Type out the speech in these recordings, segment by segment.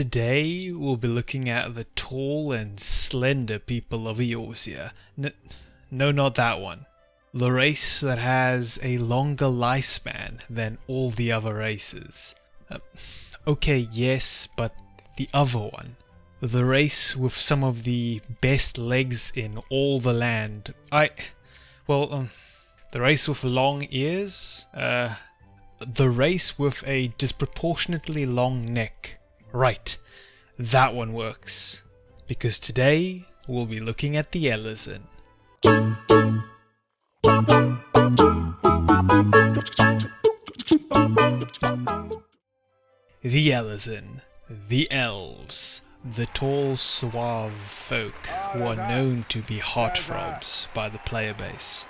Today we'll be looking at the tall and slender people of Eorzea. No, not that one. The race that has a longer lifespan than all the other races. Okay, yes, but the other one. The race with some of the best legs in all the land. The race with long ears? The race with a disproportionately long neck. Right, that one works. Because today, we'll be looking at the Elezen. The Elezen, the elves, the tall suave folk who are known to be heartthrobs by the player base.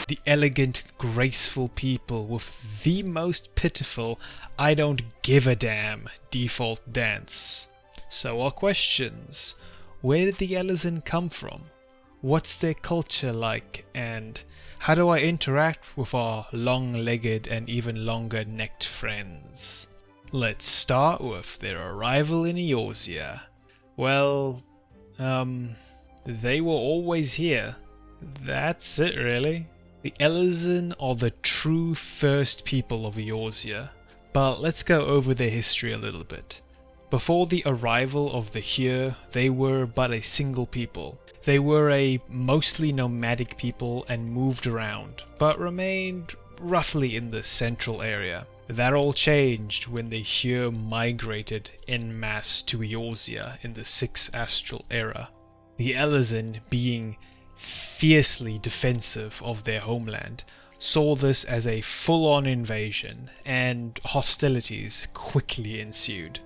The elegant, graceful people with the most pitiful, I don't give a damn default dance. So our questions: where did the Elezen come from? What's their culture like? And how do I interact with our long-legged and even longer-necked friends? Let's start with their arrival in Eorzea. Well, they were always here. That's it really. The Elezen are the true first people of Eorzea, but let's go over their history a little bit. Before the arrival of the Hyr, they were but a single people. They were a mostly nomadic people and moved around, but remained roughly in the central area. That all changed when the Hyr migrated en masse to Eorzea in the 6th Astral Era. The Elezen, being fiercely defensive of their homeland, saw this as a full-on invasion, and hostilities quickly ensued.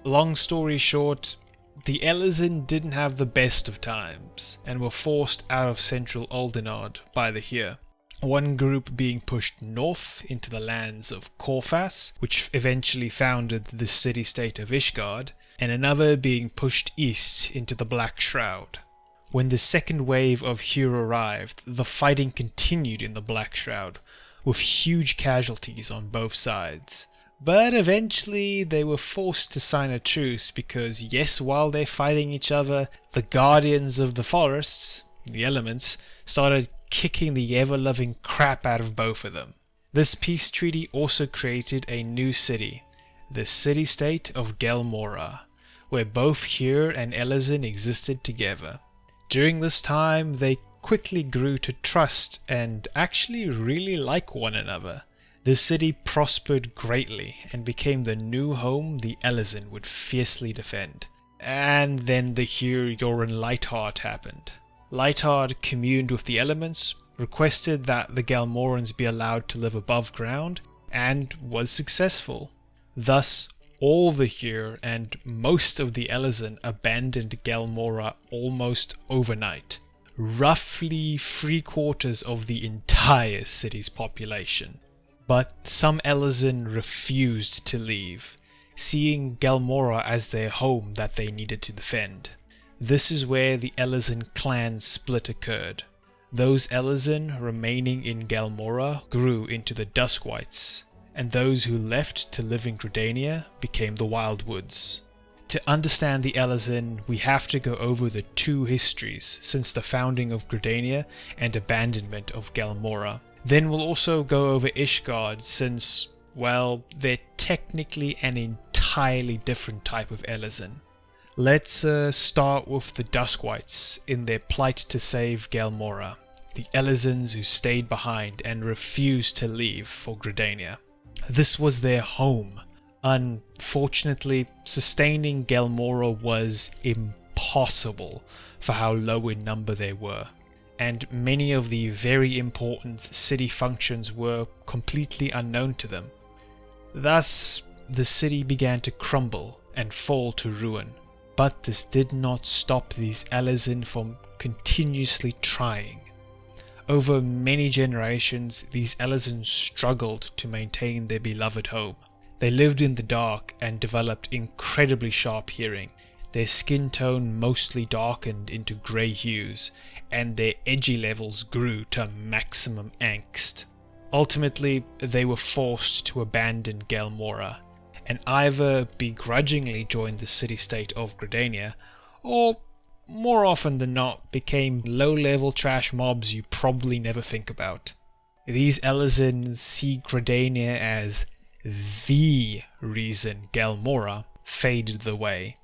Long story short, the Elezen didn't have the best of times, and were forced out of central Uldenard by the Hyr. One group being pushed north into the lands of Corphas, which eventually founded the city-state of Ishgard, and another being pushed east into the Black Shroud. When the second wave of Hyr arrived, the fighting continued in the Black Shroud, with huge casualties on both sides. But eventually they were forced to sign a truce because, yes, while they're fighting each other, the guardians of the forests, the elements, started kicking the ever-loving crap out of both of them. This peace treaty also created a new city, the city-state of Gelmora, where both Hyr and Elezen existed together. During this time, they quickly grew to trust and actually really like one another. The city prospered greatly and became the new home the Elezen would fiercely defend. And then the Hyr Yoren Lightheart happened. Lightheart communed with the elements, requested that the Gelmorans be allowed to live above ground, and was successful. Thus, all the Hyr and most of the Elezen abandoned Gelmora almost overnight. Roughly 3/4 of the entire city's population. But some Elezen refused to leave, seeing Gelmora as their home that they needed to defend. This is where the Elezen clan split occurred. Those Elezen remaining in Gelmora grew into the Duskwights, and those who left to live in Gridania became the Wildwoods. To understand the Elezen, we have to go over the two histories since the founding of Gridania and abandonment of Gelmora. Then we'll also go over Ishgard since, well, they're technically an entirely different type of Elezen. Let's start with the Duskwights in their plight to save Gelmora, the Elezens who stayed behind and refused to leave for Gridania. This was their home. Unfortunately, sustaining Gelmora was impossible for how low in number they were, and many of the very important city functions were completely unknown to them. Thus, the city began to crumble and fall to ruin. But this did not stop these Elezen from continuously trying. Over many generations, these Elezen struggled to maintain their beloved home. They lived in the dark and developed incredibly sharp hearing. Their skin tone mostly darkened into grey hues, and their edgy levels grew to maximum angst. Ultimately, they were forced to abandon Gelmora, and either begrudgingly joined the city-state of Gridania, or more often than not became low-level trash mobs you probably never think about. These Elezen see Gridania as the reason Gelmora faded away.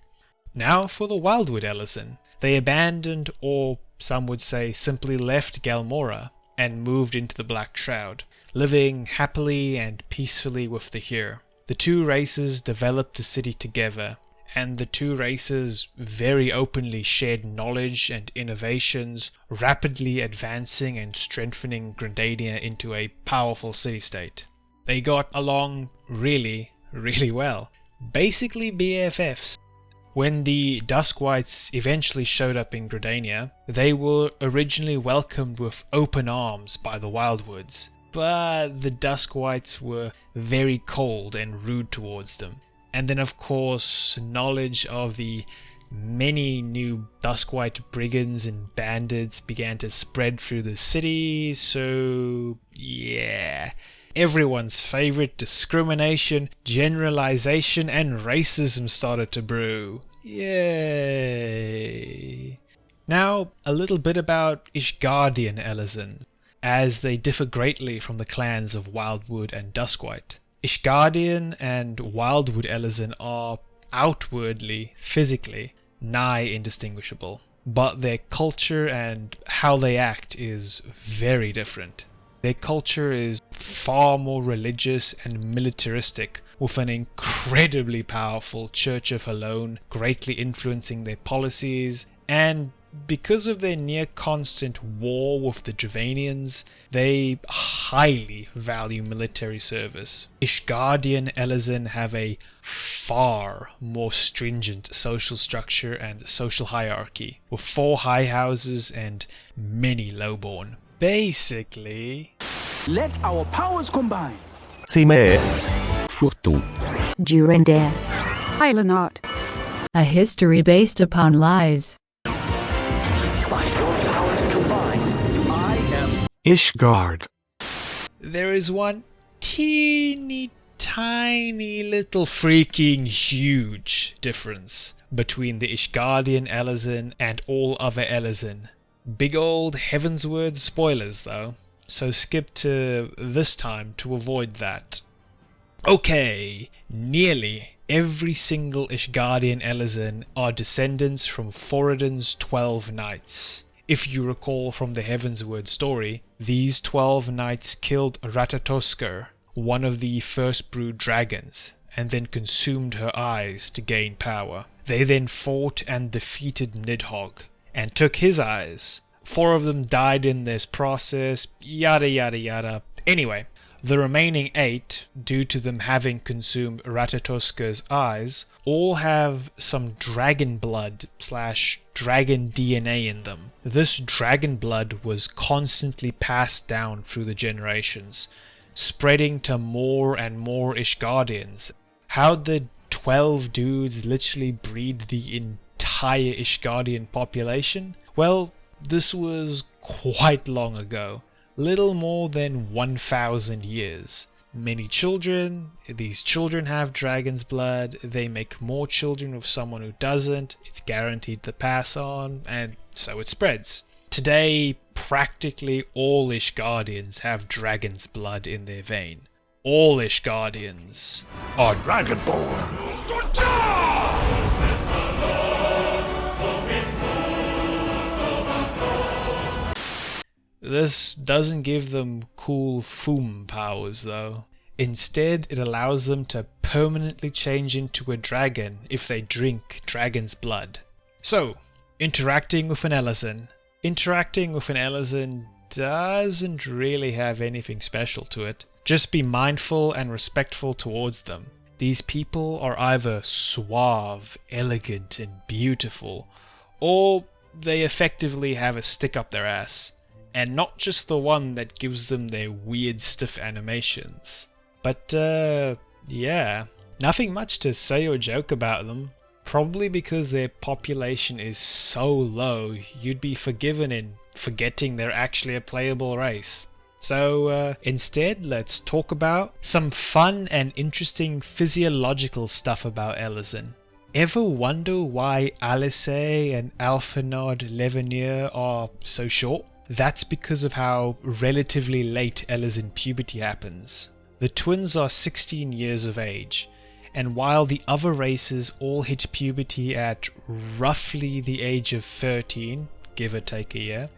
Now for the Wildwood Elezen. They abandoned, or some would say simply left Gelmora, and moved into the Black Shroud, living happily and peacefully with the Here. The two races developed the city together, and the two races very openly shared knowledge and innovations, rapidly advancing and strengthening Gridania into a powerful city-state. They got along really, really well. Basically BFFs. When the Duskwights eventually showed up in Gridania, they were originally welcomed with open arms by the Wildwoods, but the Duskwights were very cold and rude towards them. And then of course, knowledge of the many new Duskwight brigands and bandits began to spread through the city, so yeah. Everyone's favorite discrimination, generalization, and racism started to brew. Yay! Now, a little bit about Ishgardian Elezen, as they differ greatly from the clans of Wildwood and Duskwight. Ishgardian and Wildwood Elezen are outwardly, physically, nigh indistinguishable, but their culture and how they act is very different. Their culture is far more religious and militaristic, with an incredibly powerful Church of Alone greatly influencing their policies, and because of their near constant war with the Dravanians, they highly value military service. Ishgardian Elezen have a far more stringent social structure and social hierarchy, with 4 high houses and many lowborn. Basically, let our powers combine. Cimère. Fourton. Durandare. Hylanot. A history based upon lies. By your powers combined, I am Ishgard. there is one teeny tiny little freaking huge difference between the Ishgardian Elezen and all other Elezen. Big old Heavensward spoilers though, so skip to this time to avoid that. Okay, nearly every single Ishgardian Elezen are descendants from Thoradin's 12 knights. If you recall from the Heavensward story, these 12 knights killed Ratatoskr, one of the first brood dragons, and then consumed her eyes to gain power. They then fought and defeated Nidhogg, and took his eyes. 4 of them died in this process, yada yada yada. Anyway, the remaining 8, due to them having consumed Ratatoskr's eyes, all have some dragon blood / dragon DNA in them. This dragon blood was constantly passed down through the generations, spreading to more and more Ishgardians. How'd the 12 dudes literally breed the entire Ishgardian population? Well, this was quite long ago. Little more than 1,000 years. Many children, these children have dragon's blood, they make more children with someone who doesn't, it's guaranteed to pass on, and so it spreads. Today, practically all Ishgardians have dragon's blood in their vein. All Ishgardians are dragonborn. This doesn't give them cool Foom powers though. Instead, it allows them to permanently change into a dragon if they drink dragon's blood. So, interacting with an Elezen. Interacting with an Elezen doesn't really have anything special to it. Just be mindful and respectful towards them. These people are either suave, elegant, and beautiful, or they effectively have a stick up their ass. And not just the one that gives them their weird stiff animations. But yeah, nothing much to say or joke about them. Probably because their population is so low, you'd be forgiven in forgetting they're actually a playable race. So instead, let's talk about some fun and interesting physiological stuff about Elezen. Ever wonder why Alice and Alphinaud Levernier are so short? That's because of how relatively late Elezen puberty happens. The twins are 16 years of age, and while the other races all hit puberty at roughly the age of 13, give or take a year,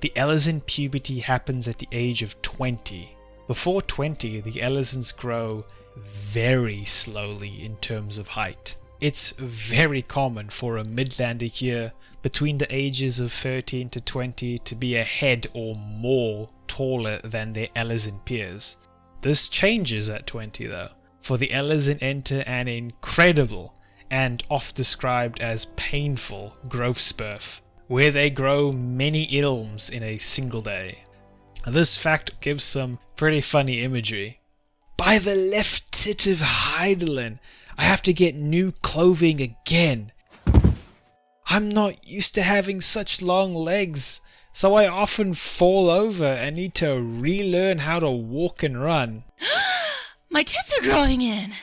the Elezen puberty happens at the age of 20. Before 20, the Elezens grow very slowly in terms of height. It's very common for a Midlander here between the ages of 13 to 20 to be a head or more taller than their Elezen peers. This changes at 20 though, for the Elezen enter an incredible and oft described as painful growth spurt, where they grow many ilms in a single day. This fact gives some pretty funny imagery. By the left tit of Heidelin, I have to get new clothing again. I'm not used to having such long legs, so I often fall over and need to relearn how to walk and run. My tits are growing in!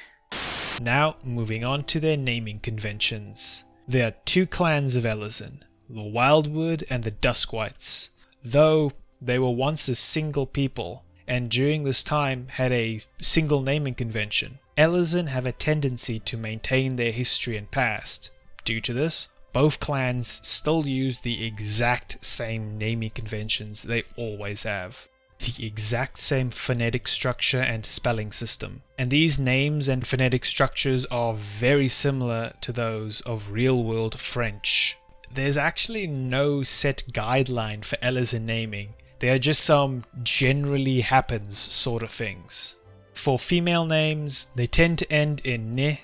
Now, moving on to their naming conventions. There are two clans of Elezen, the Wildwood and the Duskwights, though they were once a single people, and during this time had a single naming convention. Elezen have a tendency to maintain their history and past. Due to this, both clans still use the exact same naming conventions they always have. The exact same phonetic structure and spelling system. And these names and phonetic structures are very similar to those of real-world French. There's actually no set guideline for Elezen naming. They are just some generally happens sort of things. For female names, they tend to end in ne,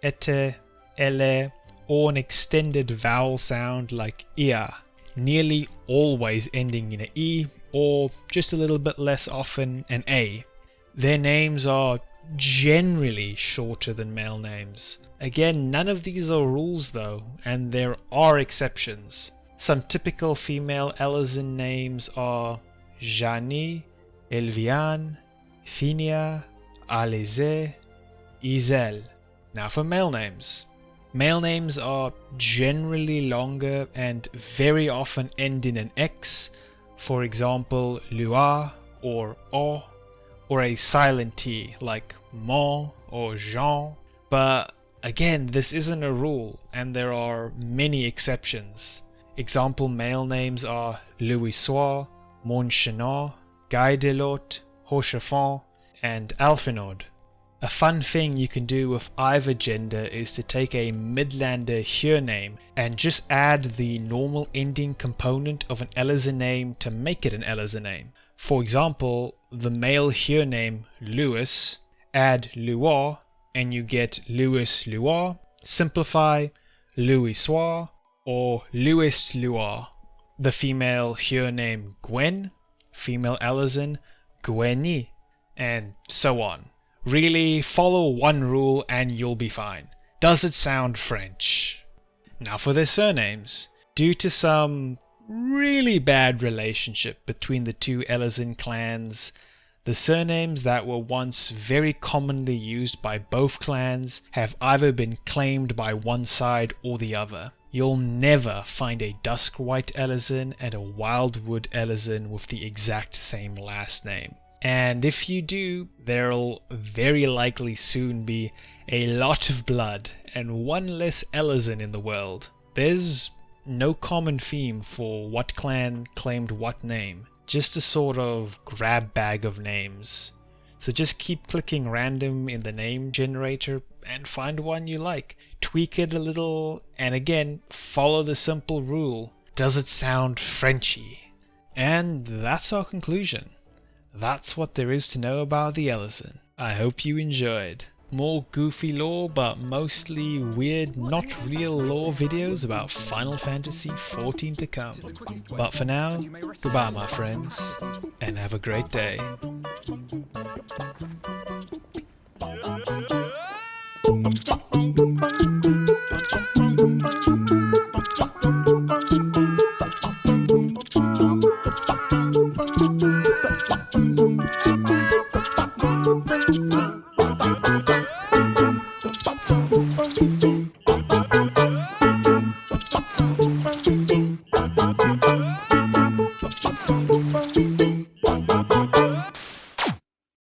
ete, ele, or an extended vowel sound like ia, nearly always ending in a e, or just a little bit less often an a. Their names are generally shorter than male names. Again, none of these are rules though, and there are exceptions. Some typical female Elezen names are Janie, Elviane, Finia, Alize, Izel. Now for male names. Male names are generally longer and very often end in an X, for example Lua or O, or a silent T like Mon or Jean. But again, this isn't a rule and there are many exceptions. Example male names are Louisois, Monchenot, Guy Delot, Rochefort, and Alphinaud. A fun thing you can do with either gender is to take a Midlander Hyr name and just add the normal ending component of an Elezen name to make it an Elezen name. For example, the male Hyr name Louis, add Luar and you get Louis Luar, simplify Louisois, or Louis Luar. The female Hyr name Gwen, female Elezen Gwenny, and so on. Really, follow one rule and you'll be fine. Does it sound French? Now for their surnames. Due to some really bad relationship between the two Elezen clans, the surnames that were once very commonly used by both clans have either been claimed by one side or the other. You'll never find a Duskwight Elezen and a Wildwood Elezen with the exact same last name. And if you do, there'll very likely soon be a lot of blood and one less Elezen in the world. There's no common theme for what clan claimed what name, just a sort of grab bag of names. So just keep clicking random in the name generator and find one you like. Tweak it a little, and again, follow the simple rule. Does it sound Frenchy? And that's our conclusion. That's what there is to know about the Elezen. I hope you enjoyed. More goofy lore, but mostly weird, not real lore videos about Final Fantasy XIV to come. But for now, goodbye my friends, and have a great day. Ho.